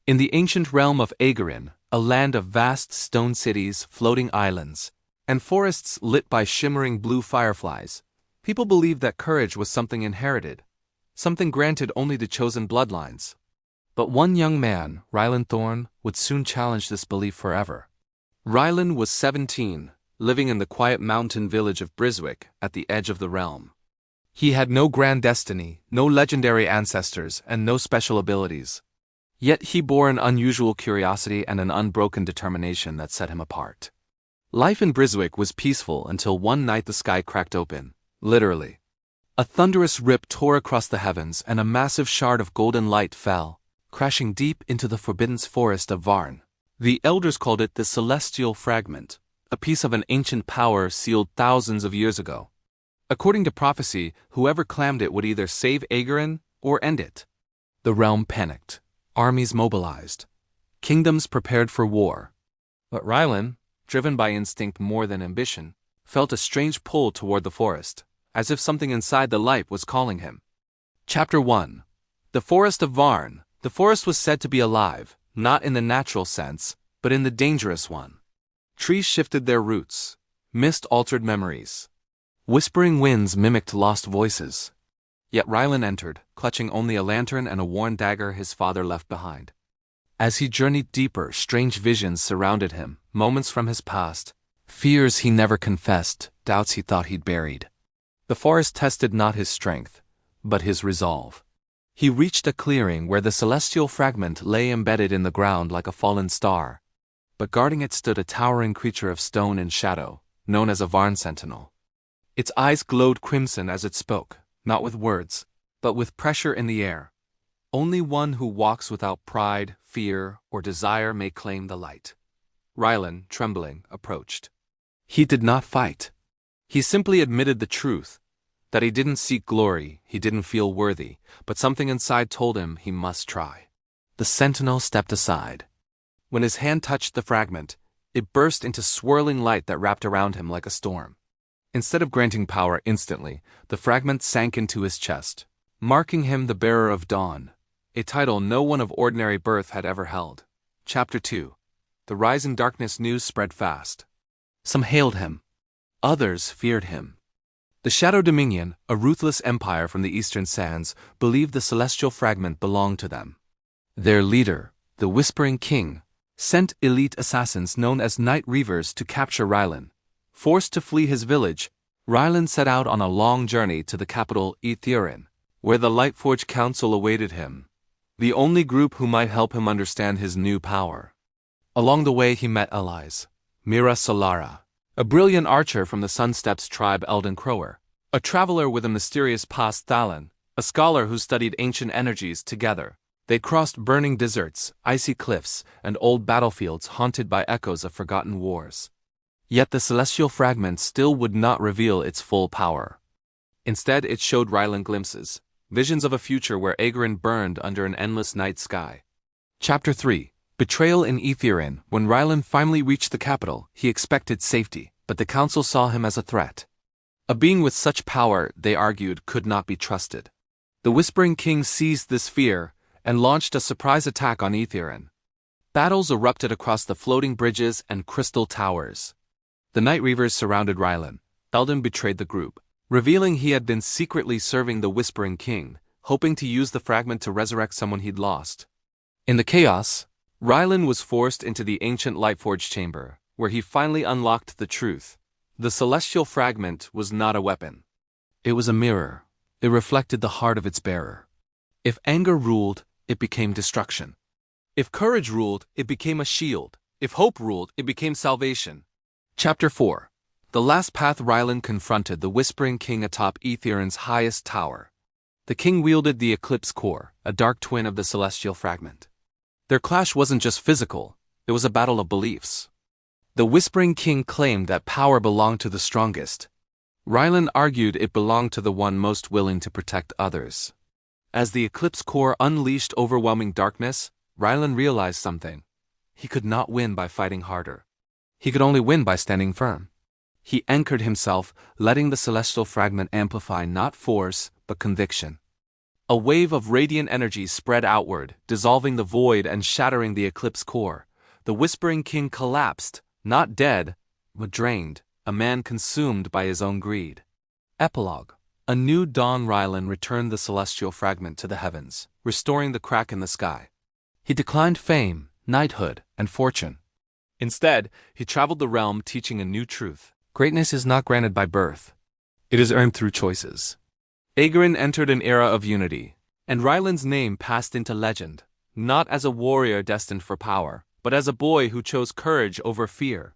In the ancient realm of Aegorin, a land of vast stone cities, floating islands, and forests lit by shimmering blue fireflies, people believed that courage was something inherited, something granted only to chosen bloodlines. But one young man, Rylan Thorn, would soon challenge this belief forever. Rylan was 17, living in the quiet mountain village of Briswick at the edge of the realm. He had no grand destiny, no legendary ancestors, and no special abilities. Yet he bore an unusual curiosity and an unbroken determination that set him apart. Life in Briswick was peaceful until one night the sky cracked open, literally. A thunderous rip tore across the heavens and a massive shard of golden light fell, crashing deep into the forbidden forest of Varn. The elders called it the Celestial Fragment, a piece of an ancient power sealed thousands of years ago. According to prophecy, whoever claimed it would either save Aegorin or end it. The realm panicked. Armies mobilized. Kingdoms prepared for war. But Rylan, driven by instinct more than ambition, felt a strange pull toward the forest, as if something inside the light was calling him. Chapter 1. The Forest of Varn. The forest was said to be alive, not in the natural sense, but in the dangerous one. Trees shifted their roots. Mist altered memories. Whispering winds mimicked lost voices. Yet Rylan entered, clutching only a lantern and a worn dagger his father left behind. As he journeyed deeper, strange visions surrounded him, moments from his past, fears he never confessed, doubts he thought he'd buried. The forest tested not his strength, but his resolve. He reached a clearing where the celestial fragment lay embedded in the ground like a fallen star. But guarding it stood a towering creature of stone and shadow, known as a Varn sentinel. Its eyes glowed crimson as it spoke, not with words, but with pressure in the air. Only one who walks without pride, fear, or desire may claim the light. Rylan, trembling, approached. He did not fight. He simply admitted the truth, that he didn't seek glory, he didn't feel worthy, but something inside told him he must try. The sentinel stepped aside. When his hand touched the fragment, it burst into swirling light that wrapped around him like a storm. Instead of granting power instantly, the fragment sank into his chest, marking him the bearer of dawn, a title no one of ordinary birth had ever held. Chapter 2. The rising darkness news spread fast. Some hailed him. Others feared him. The Shadow Dominion, a ruthless empire from the eastern sands, believed the celestial fragment belonged to them. Their leader, the Whispering King, sent elite assassins known as Night Reavers to capture Rylan. Forced to flee his village, Rylan set out on a long journey to the capital Aegorin, where the Lightforge Council awaited him, the only group who might help him understand his new power. Along the way he met allies. Mira Solara, a brilliant archer from the Sunsteps tribe Elden Crower, a traveler with a mysterious past Thalan, a scholar who studied ancient energies. Together, they crossed burning deserts, icy cliffs, and old battlefields haunted by echoes of forgotten wars. Yet the celestial fragment still would not reveal its full power. Instead, it showed Rylan glimpses, visions of a future where Aegorin burned under an endless night sky. Chapter 3. Betrayal in Aegorin. When Rylan finally reached the capital, he expected safety, but the council saw him as a threat. A being with such power, they argued, could not be trusted. The Whispering King seized this fear and launched a surprise attack on Aegorin. Battles erupted across the floating bridges and crystal towers. The Night Reavers surrounded Rylan. Elden betrayed the group, revealing he had been secretly serving the Whispering King, hoping to use the fragment to resurrect someone he'd lost. In the chaos, Rylan was forced into the ancient Lightforge chamber, where he finally unlocked the truth. The celestial fragment was not a weapon. It was a mirror. It reflected the heart of its bearer. If anger ruled, it became destruction. If courage ruled, it became a shield. If hope ruled, it became salvation. Chapter 4. The last path. Rylan confronted the Whispering King atop Aegorin's highest tower. The king wielded the Eclipse Core, a dark twin of the celestial fragment. Their clash wasn't just physical, it was a battle of beliefs. The Whispering King claimed that power belonged to the strongest. Rylan argued it belonged to the one most willing to protect others. As the Eclipse Core unleashed overwhelming darkness, Rylan realized something. He could not win by fighting harder. He could only win by standing firm. He anchored himself, letting the celestial fragment amplify not force, but conviction. A wave of radiant energy spread outward, dissolving the void and shattering the eclipse core. The Whispering King collapsed, not dead, but drained, a man consumed by his own greed. Epilogue. A new dawn. Rylan returned the celestial fragment to the heavens, restoring the crack in the sky. He declined fame, knighthood, and fortune. Instead, he traveled the realm teaching a new truth. Greatness is not granted by birth. It is earned through choices. Aegorin entered an era of unity, and Rylan's name passed into legend, not as a warrior destined for power, but as a boy who chose courage over fear,